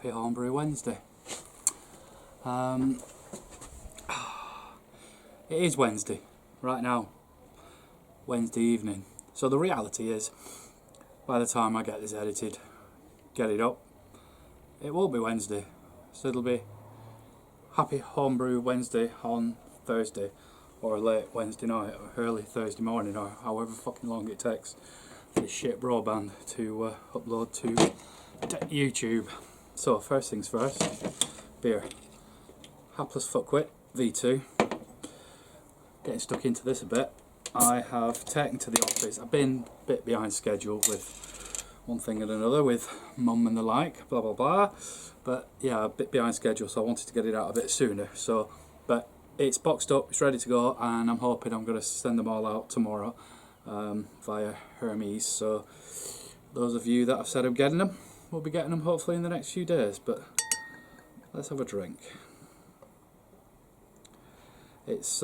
Happy Homebrew Wednesday. It is Wednesday, right now, Wednesday evening. So the reality is, by the time I get this edited, get it up, it won't be Wednesday. So it'll be Happy Homebrew Wednesday on Thursday, or late Wednesday night, or early Thursday morning, or however fucking long it takes this shit broadband to upload to YouTube. So first things first, beer. Hapless Fuckwit V2. Getting stuck into this a bit. I have taken to the office. I've been a bit behind schedule with one thing and another, with mum and the like, blah blah blah. But yeah, a bit behind schedule, so I wanted to get it out a bit sooner. So, but it's boxed up, it's ready to go, and I'm hoping I'm going to send them all out tomorrow via Hermes. So those of you that have said I'm getting them, we'll be getting them hopefully in the next few days. But let's have a drink. It's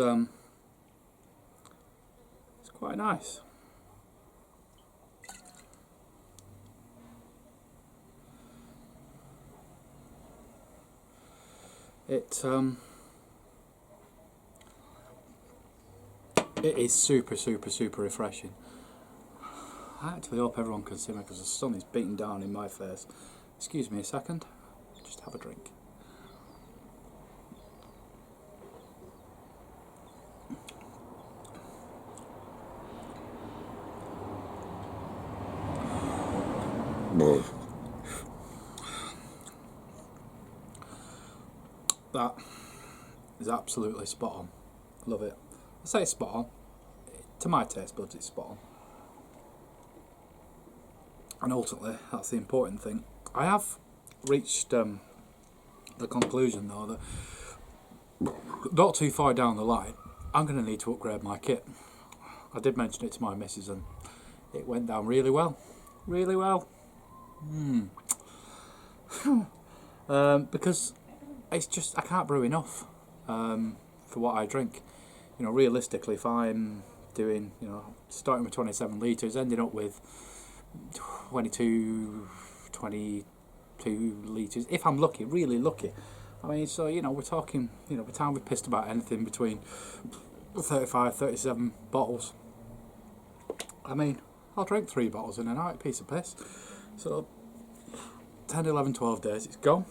quite nice. It is super refreshing. I actually hope everyone can see me because the sun is beating down in my face. Excuse me a second, just have a drink. That is absolutely spot on. Love it. I say it's spot on. To my taste buds, it's spot on. And ultimately, that's the important thing. I have reached the conclusion though that not too far down the line, I'm going to need to upgrade my kit. I did mention it to my missus and it went down really well. Really well. Because it's just, I can't brew enough for what I drink. You know, realistically, if I'm doing, you know, starting with 27 litres, ending up with 22 litres, if I'm lucky, really lucky. I mean, so, you know, we're talking, you know, by the time we've pissed about anything between 35, 37 bottles, I mean, I'll drink 3 bottles in a night, piece of piss. So 10, 11, 12 days, it's gone.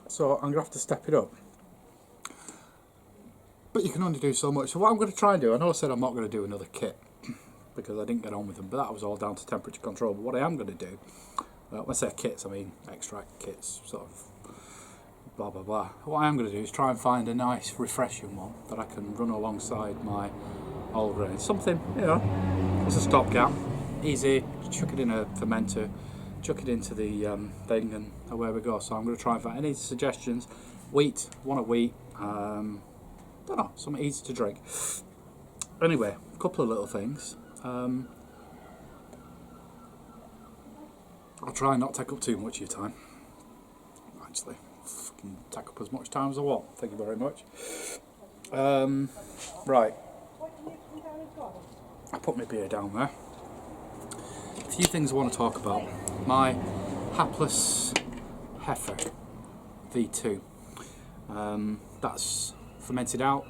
So I'm going to have to step it up. But you can only do so much. So what I'm going to try and do, I know I said I'm not going to do another kit because I didn't get on with them, but that was all down to temperature control. But what I am going to do, when I say kits, I mean extract kits, sort of blah blah blah. What I am going to do is try and find a nice refreshing one that I can run alongside my old grain. Something, you know, it's a stopgap, easy, chuck it in a fermenter, chuck it into the thing, and away we go. So I'm going to try and find any suggestions. Wheat, want a wheat, don't know, something easy to drink. Anyway, a couple of little things. I'll try and not take up too much of your time. Actually, fucking take up as much time as I want. Thank you very much. Right. I put my beer down there. A few things I want to talk about. My Hapless Heifer V2. That's fermented out.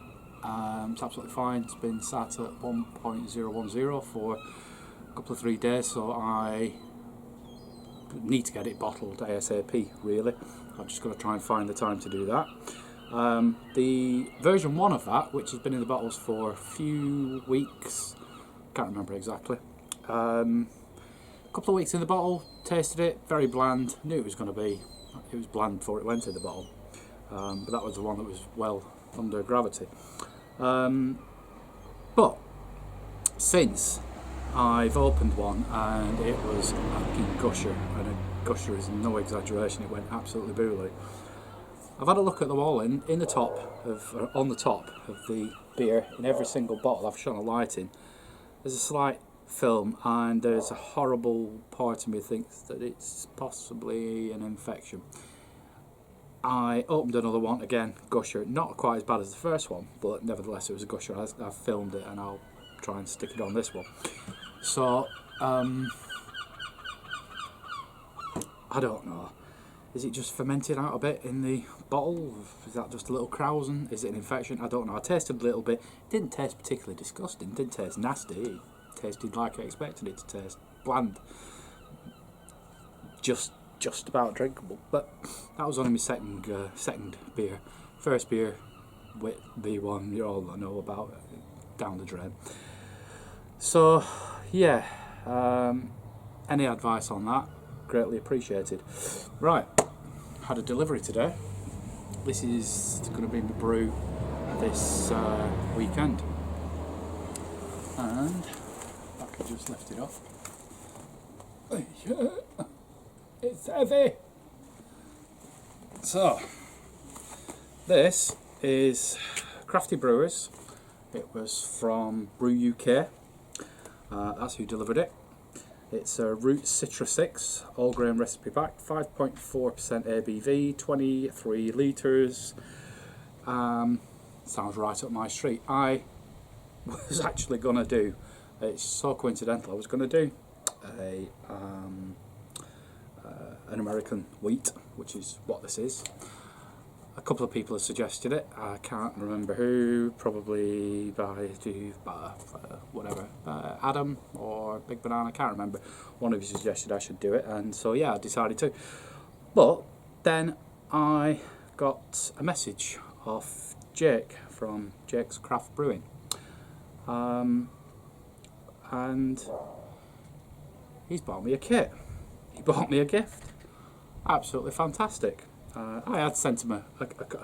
It's absolutely fine. It's been sat at 1.010 for a couple of 3 days, so I need to get it bottled ASAP, really. I'm just going to try and find the time to do that. The version 1 of that, which has been in the bottles for a few weeks, can't remember exactly. A couple of weeks in the bottle, tasted it, very bland. Knew it was going to be, it was bland before it went in the bottle. But that was the one that was well under gravity. But since I've opened one and it was a fucking gusher, and a gusher is no exaggeration, it went absolutely booley. I've had a look at them all in the top of, on the top of the beer, in every single bottle I've shone a light in. There's a slight film, and there's a horrible part of me thinks that it's possibly an infection. I opened another one, again, gusher, not quite as bad as the first one, but nevertheless it was a gusher. I've filmed it and I'll try and stick it on this one. So, I don't know. Is it just fermented out a bit in the bottle? Is that just a little krausen? Is it an infection? I don't know. I tasted a little bit. It didn't taste particularly disgusting. It didn't taste nasty. It tasted like I expected it to taste. Bland. Just about drinkable. But that was only my second beer. First beer with the one you all know about, down the drain. So yeah, any advice on that? Greatly appreciated. Right, had a delivery today. This is going to be my brew this weekend, and I can just lift it up. It's heavy. So this is Crafty Brewers. It was from Brew UK. That's who delivered it. It's a Root Citra 6 all grain recipe pack, 5.4% ABV, 23 litres. Sounds right up my street. I was actually going to do, it's so coincidental, I was going to do an American wheat, which is what this is. A couple of people have suggested it. I can't remember who. Probably whatever, Adam or Big Banana. I can't remember. One of you suggested I should do it, and so yeah, I decided to. But then I got a message off Jake from Jake's Craft Brewing, and he's bought me a kit. He bought me a gift. Absolutely fantastic. I had sent him a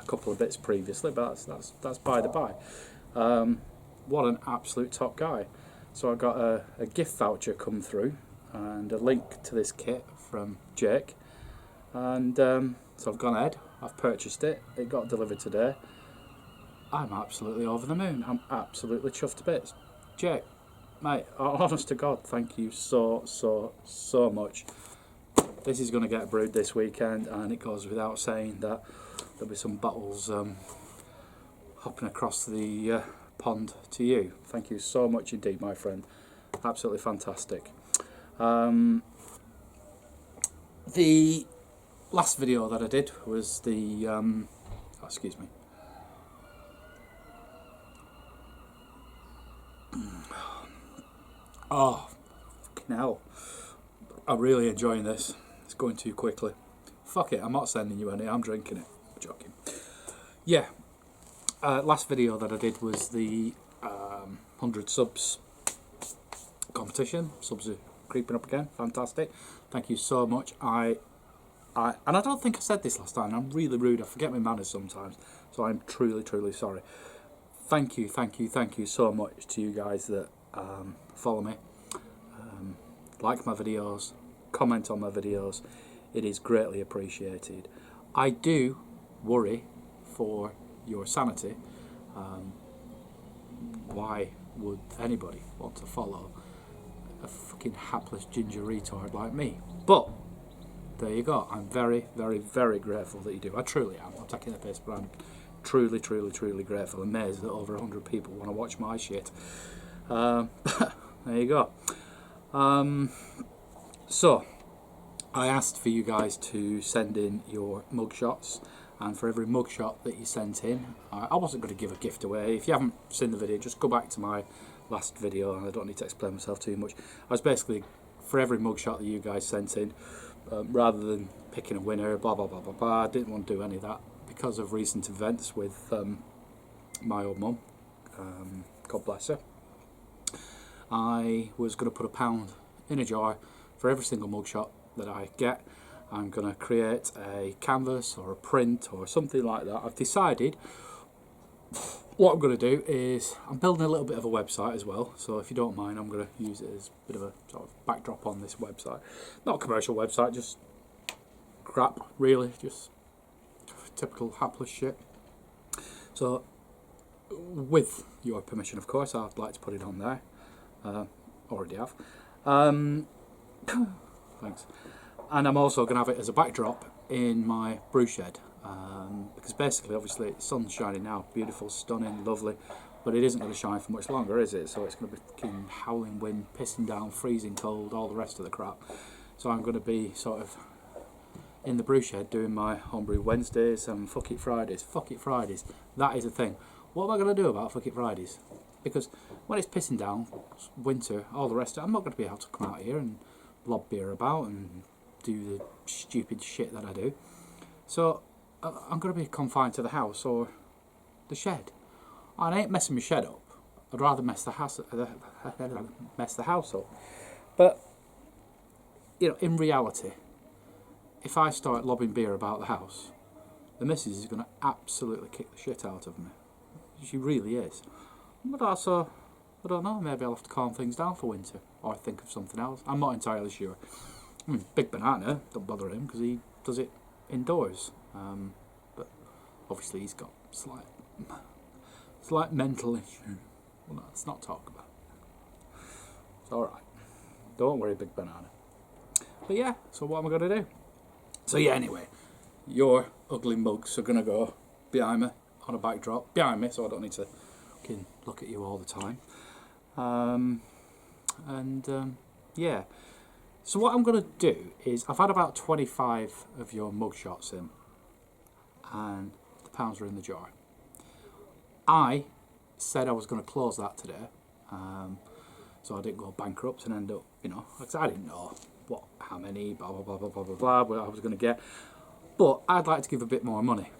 couple of bits previously, but that's by the by. What an absolute top guy. So I got a gift voucher come through and a link to this kit from Jake, and so I've gone ahead, I've purchased it, it got delivered today. I'm absolutely over the moon. I'm absolutely chuffed to bits. Jake, mate, honest to God, thank you so much. This is going to get brewed this weekend, and it goes without saying that there'll be some bottles hopping across the pond to you. Thank you so much indeed, my friend. Absolutely fantastic. The last video that I did was the excuse me. Oh, fucking hell. I'm really enjoying this. It's going too quickly. Fuck it, I'm not sending you any, I'm drinking it. I'm joking. Yeah, last video that I did was the 100 subs competition. Subs are creeping up again, fantastic. Thank you so much. And I don't think I said this last time, I'm really rude, I forget my manners sometimes, so I'm truly sorry. Thank you so much to you guys that follow me, like my videos, comment on my videos. It is greatly appreciated. I do worry for your sanity. Why would anybody want to follow a fucking hapless ginger retard like me? But there you go. I'm very grateful that you do. I truly am. I'm taking the piss, but I'm truly grateful, amazed that over 100 people want to watch my shit. There you go. So I asked for you guys to send in your mugshots, and for every mugshot that you sent in, I wasn't going to give a gift away. If you haven't seen the video, just go back to my last video, and I don't need to explain myself too much. I was basically, for every mugshot that you guys sent in, rather than picking a winner, blah blah blah blah blah, I didn't want to do any of that because of recent events with my old mum, God bless her. I was going to put £1 in a jar for every single mugshot that I get. I'm going to create a canvas or a print or something like that. I've decided what I'm going to do is I'm building a little bit of a website as well, so if you don't mind, I'm going to use it as a bit of a sort of backdrop on this website. Not a commercial website, just crap really, just typical hapless shit. So with your permission, of course, I'd like to put it on there. Already have. Thanks. And I'm also going to have it as a backdrop in my brew shed, because basically, obviously, the sun's shining now, beautiful, stunning, lovely, but it isn't going to shine for much longer, is it? So it's going to be fucking howling wind, pissing down, freezing cold, all the rest of the crap. So I'm going to be sort of in the brew shed doing my homebrew Wednesdays and fuck it Fridays. Fuck it Fridays. That is a thing. What am I going to do about fuck it Fridays? Because when it's pissing down, winter, all the rest of it, I'm not going to be able to come out here and lob beer about and do the stupid shit that I do. So I'm going to be confined to the house or the shed. I ain't messing my shed up. I'd rather mess the house up. But you know, in reality, if I start lobbing beer about the house, the missus is going to absolutely kick the shit out of me. She really is. But also, I don't know, maybe I'll have to calm things down for winter or think of something else. I'm not entirely sure. I mean, Big Banana, don't bother him because he does it indoors. But obviously he's got slight mental issue. Well, no, let's not talk about it. It's alright. Don't worry, Big Banana. But yeah, so what am I going to do? So yeah, anyway, your ugly mugs are going to go behind me on a backdrop. Behind me, so I don't need to look at you all the time. Yeah. So what I'm going to do is, I've had about 25 of your mug shots in, and the pounds are in the jar. I said I was going to close that today, so I didn't go bankrupt and end up, you know, because I didn't know how many, blah blah blah blah blah blah blah, what I was going to get. But I'd like to give a bit more money.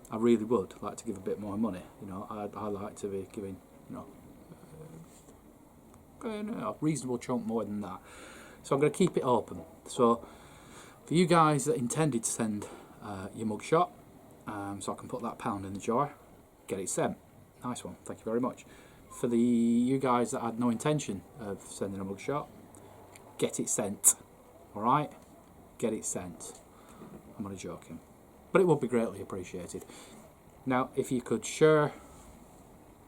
I really would like to give a bit more money. You know, I like to be giving, you know, a reasonable chunk more than that. So I'm going to keep it open. So for you guys that intended to send your mugshot, so I can put that pound in the jar, get it sent. Nice one, thank you very much. For you guys that had no intention of sending a mugshot, get it sent. All right, get it sent. I'm only joking, but it would be greatly appreciated. Now, if you could share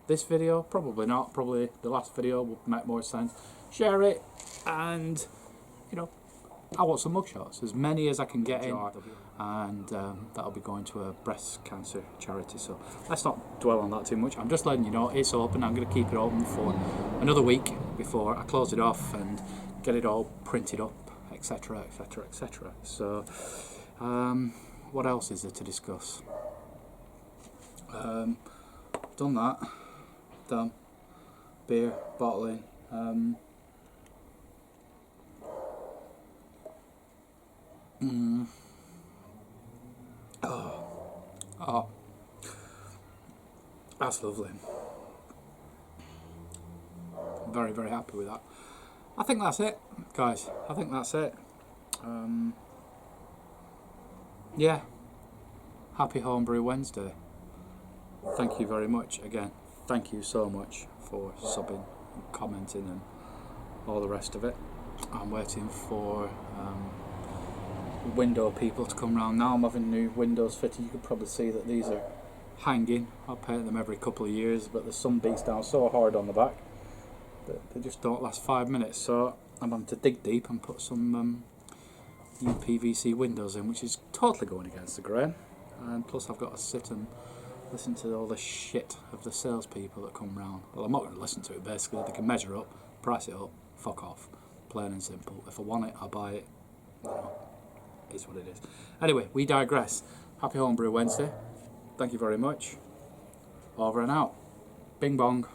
this video, probably not, probably the last video would make more sense. Share it, and you know, I want some mugshots, as many as I can get in, and that'll be going to a breast cancer charity. So let's not dwell on that too much. I'm just letting you know it's open. I'm going to keep it open for another week before I close it off and get it all printed up, etc, etc, etc. So what else is there to discuss? Done that. Done. Beer, bottling. Oh, that's lovely. I'm very, very happy with that. I think that's it, guys. I think that's it. Yeah. Happy Homebrew Wednesday. Thank you very much again. Thank you so much for subbing and commenting and all the rest of it. I'm waiting for window people to come round now. I'm having new windows fitted. You can probably see that these are hanging. I paint them every couple of years, but there's some beats down so hard on the back that they just don't last 5 minutes. So I'm having to dig deep and put some new PVC windows in, which is totally going against the grain. And plus I've got to sit and listen to all the shit of the salespeople that come round. Well, I'm not going to listen to it. Basically, they can measure up, price it up, fuck off. Plain and simple. If I want it, I'll buy it. You know, is what it is. Anyway, we digress. Happy Homebrew Wednesday. Thank you very much. Over and out. Bing bong.